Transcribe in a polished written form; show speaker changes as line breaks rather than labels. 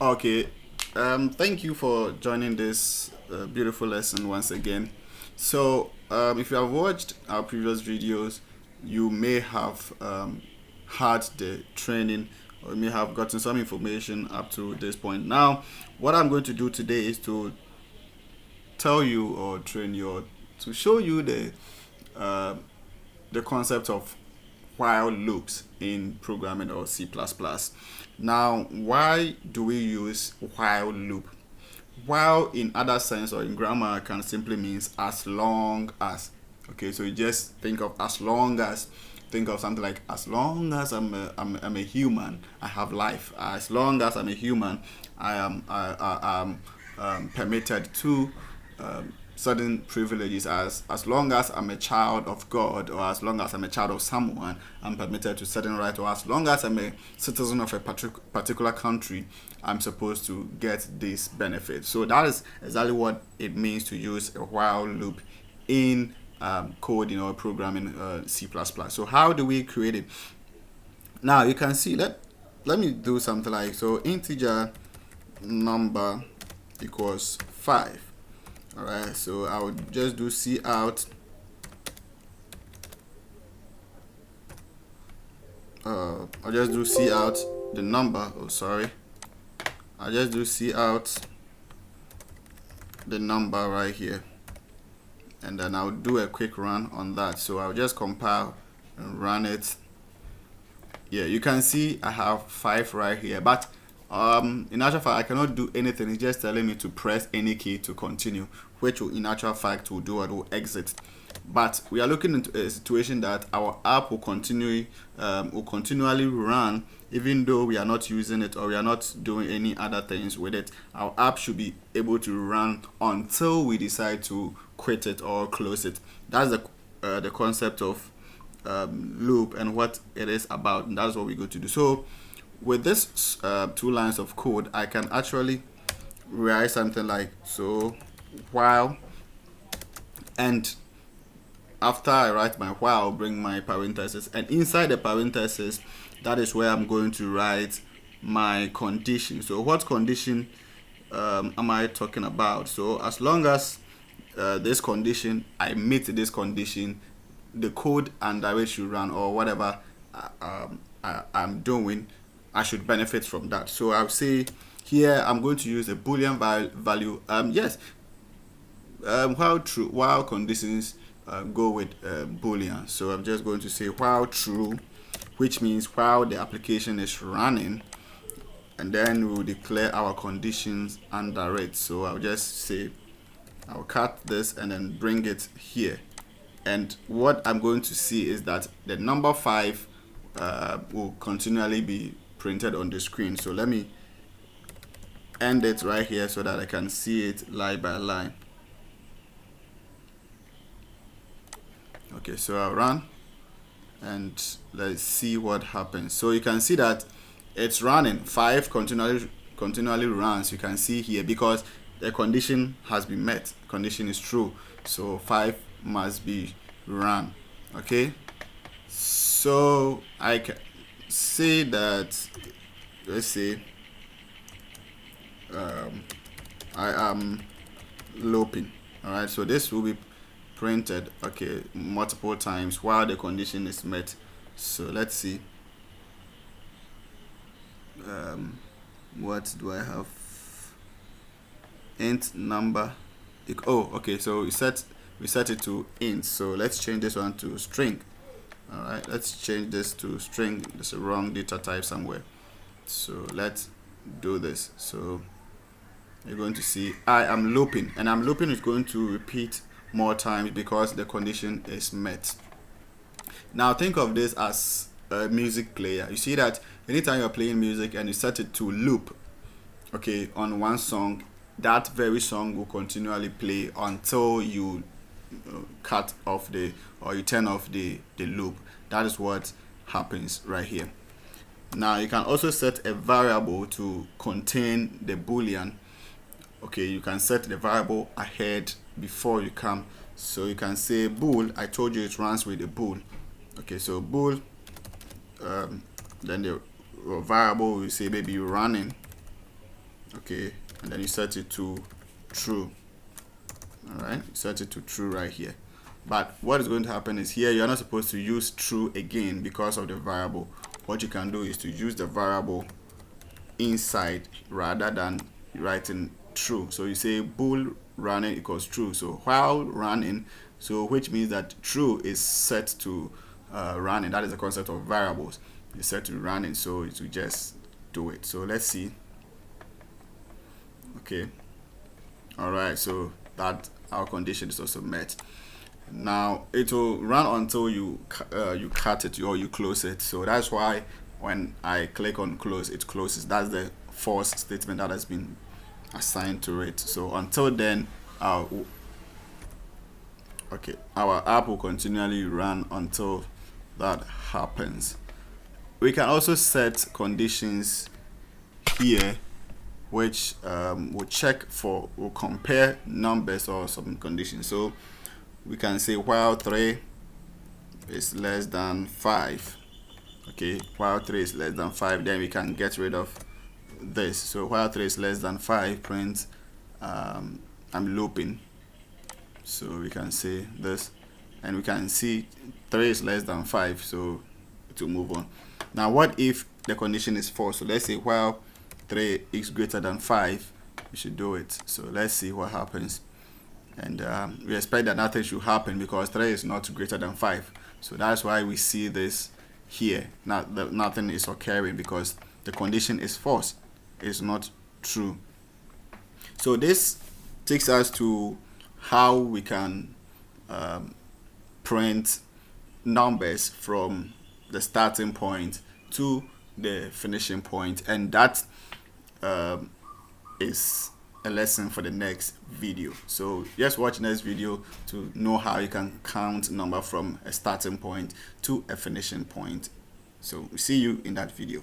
Okay, thank you for joining this beautiful lesson once again. So, if you have watched our previous videos, you may have had the training or you may have gotten some information up to this point. Now, what I'm going to do today is to tell you or train you or to show you uh, the concept of while loops in programming or C++. Now, why do we use while loop? While in other sense or in grammar can simply means as long as. Okay, so you just think of as long as, think of something like as long as I'm a human, I have life. As long as I'm a human, I am permitted to certain privileges. As long as I'm a child of God, or as long as I'm a child of someone, I'm permitted to certain rights, or as long as I'm a citizen of a particular country, I'm supposed to get this benefit. So that is exactly what it means to use a while loop in coding or programming C++. So how do we create it? Now you can see, let me do something like, so integer number equals 5. All right, so I would just do C out. I'll just do C out the number. Oh, sorry. I'll just do C out the number right here, and then I'll do a quick run on that. So I'll just compile and run it. Yeah, you can see I have 5 right here, but in actual fact I cannot do anything. It's just telling me to press any key to continue, which will in actual fact will do, it will exit. But we are looking into a situation that our app will continually run even though we are not using it or we are not doing any other things with it. Our app should be able to run until we decide to quit it or close it. That's the concept of loop and what it is about, and that's what we're going to do. So with this 2 lines of code, I can actually write something like, so while, and after I write my while, I'll bring my parentheses, and inside the parentheses, that is where I'm going to write my condition. So what condition am I talking about? So as long as this condition, I meet this condition, the code under it should run, or whatever I'm doing, I should benefit from that. So I'll say here I'm going to use a boolean value. Yes, while true, while conditions go with boolean. So I'm just going to say while true, which means while the application is running, and then we will declare our conditions under it. So I'll just say, I'll cut this and then bring it here, and what I'm going to see is that the number 5 will continually be printed on the screen. So let me end it right here so that I can see it line by line. Okay, so I'll run and let's see what happens. So you can see that it's running. 5 continually runs. You can see here because the condition has been met. Condition is true, so 5 must be run. Okay, so I can say that, let's say I am looping. All right, so this will be printed, okay, multiple times while the condition is met. So let's see, what do I have? Int number. Oh, okay, so we set it to int. So let's change this one to string. All right, let's change this to string. There's a wrong data type somewhere, so let's do this. So you're going to see I am looping, and I'm looping is going to repeat more times because the condition is met. Now think of this as a music player. You see that anytime you're playing music and you set it to loop, okay, on one song, that very song will continually play until you cut off or you turn off the loop. That is what happens right here. Now you can also set a variable to contain the boolean. Okay, you can set the variable ahead before you come. So you can say bool. I told you it runs with a bool. Okay, so bool, then the variable will say maybe running okay, and then you set it to true. All right, set it to true right here. But what is going to happen is here you're not supposed to use true again because of the variable. What you can do is to use the variable inside rather than writing true. So you say bool running equals true. So while running, so which means that true is set to running. That is the concept of variables. It's set to running, so it will just do it. So let's see. Okay, all right, so that our condition is also met. Now it will run until you cut it or you close it. So that's why when I click on close, it closes. That's the false statement that has been assigned to it. So until then, okay, our app will continually run until that happens. We can also set conditions here which will check for, will compare numbers or some conditions. So we can say while 3 is less than 5. Okay, while 3 is less than 5, then we can get rid of this. So while 3 is less than 5, print I'm looping. So we can say this, and we can see 3 is less than 5, so to move on. Now what if the condition is false? So let's say while 3 is greater than 5, we should do it. So let's see what happens. And we expect that nothing should happen because 3 is not greater than 5. So that's why we see this here. Now nothing is occurring because the condition is false. It's not true. So this takes us to how we can print numbers from the starting point to the finishing point, and that is a lesson for the next video. So just watch next video to know how you can count number from a starting point to a finishing point. So see you in that video.